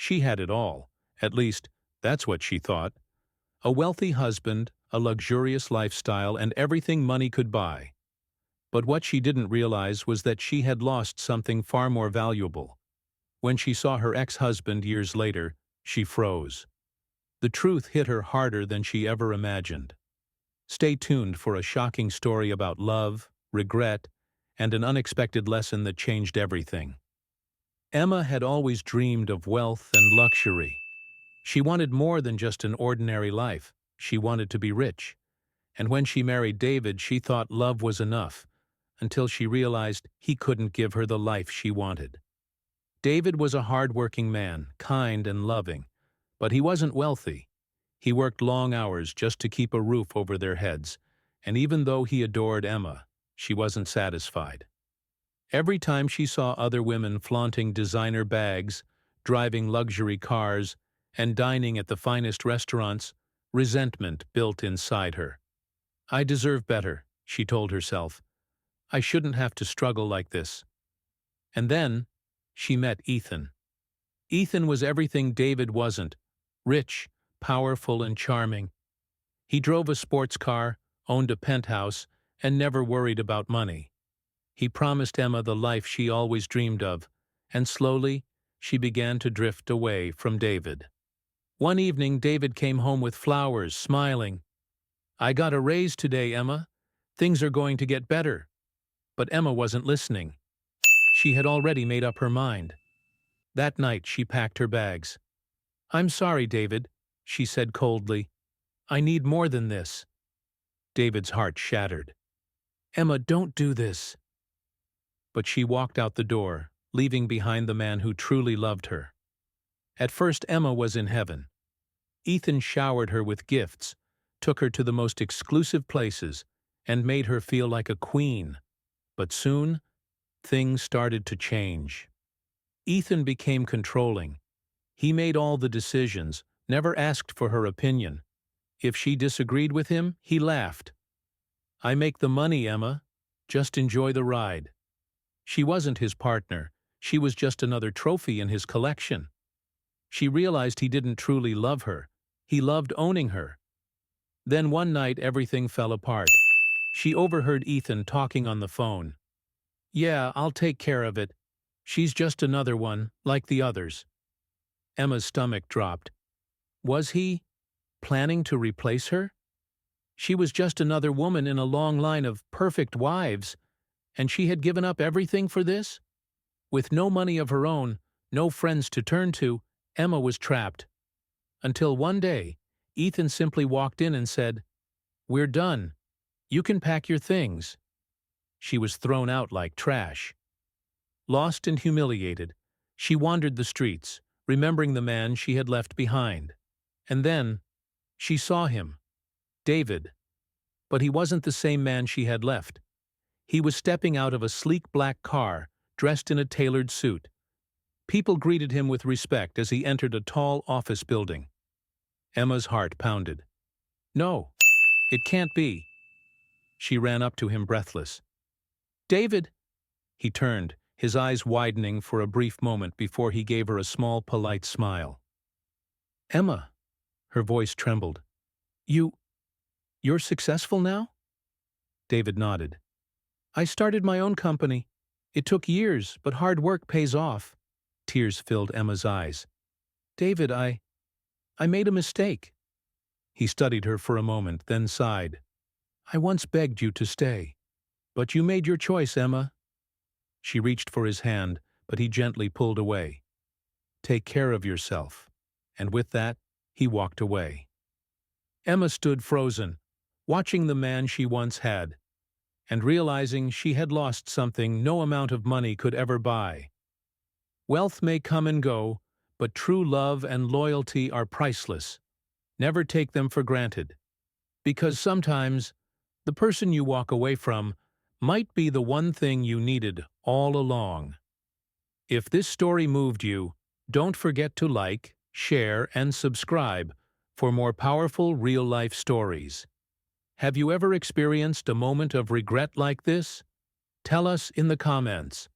She had it all. At least, that's what she thought. A wealthy husband, a luxurious lifestyle, and everything money could buy. But what she didn't realize was that she had lost something far more valuable. When she saw her ex-husband years later, she froze. The truth hit her harder than she ever imagined. Stay tuned for a shocking story about love, regret, and an unexpected lesson that changed everything. Emma had always dreamed of wealth and luxury. She wanted more than just an ordinary life. She wanted to be rich. And when she married David, she thought love was enough, until she realized he couldn't give her the life she wanted. David was a hard-working man, kind and loving, but he wasn't wealthy. He worked long hours just to keep a roof over their heads, and even though he adored Emma, she wasn't satisfied. Every time she saw other women flaunting designer bags, driving luxury cars, and dining at the finest restaurants, resentment built inside her. "I deserve better," she told herself. "I shouldn't have to struggle like this." And then, she met Ethan. Ethan was everything David wasn't: rich, powerful, and charming. He drove a sports car, owned a penthouse, and never worried about money. He promised Emma the life she always dreamed of, and slowly, she began to drift away from David. One evening, David came home with flowers, smiling. "I got a raise today, Emma. Things are going to get better." But Emma wasn't listening. She had already made up her mind. That night, she packed her bags. "I'm sorry, David," she said coldly. "I need more than this." David's heart shattered. "Emma, don't do this." But she walked out the door, leaving behind the man who truly loved her. At first, Emma was in heaven. Ethan showered her with gifts, took her to the most exclusive places, and made her feel like a queen. But soon, things started to change. Ethan became controlling. He made all the decisions, never asked for her opinion. If she disagreed with him, he laughed. "I make the money, Emma. Just enjoy the ride." She wasn't his partner. She was just another trophy in his collection. She realized he didn't truly love her. He loved owning her. Then one night, everything fell apart. She overheard Ethan talking on the phone. "Yeah, I'll take care of it. She's just another one, like the others." Emma's stomach dropped. Was he planning to replace her? She was just another woman in a long line of perfect wives, and she had given up everything for this? With no money of her own, no friends to turn to, Emma was trapped. Until one day, Ethan simply walked in and said, "We're done. You can pack your things." She was thrown out like trash. Lost and humiliated, she wandered the streets, remembering the man she had left behind. And then, she saw him. David. But he wasn't the same man she had left. He was stepping out of a sleek black car, dressed in a tailored suit. People greeted him with respect as he entered a tall office building. Emma's heart pounded. "No, it can't be." She ran up to him breathless. "David!" He turned, his eyes widening for a brief moment before he gave her a small, polite smile. "Emma," her voice trembled. You're successful now?" David nodded. "I started my own company. It took years, but hard work pays off." Tears filled Emma's eyes. "David, I made a mistake." He studied her for a moment, then sighed. "I once begged you to stay. But you made your choice, Emma." She reached for his hand, but he gently pulled away. "Take care of yourself." And with that, he walked away. Emma stood frozen, watching the man she once had, and realizing she had lost something no amount of money could ever buy. Wealth may come and go, but true love and loyalty are priceless. Never take them for granted. Because sometimes, the person you walk away from might be the one thing you needed all along. If this story moved you, don't forget to like, share, and subscribe for more powerful real-life stories. Have you ever experienced a moment of regret like this? Tell us in the comments.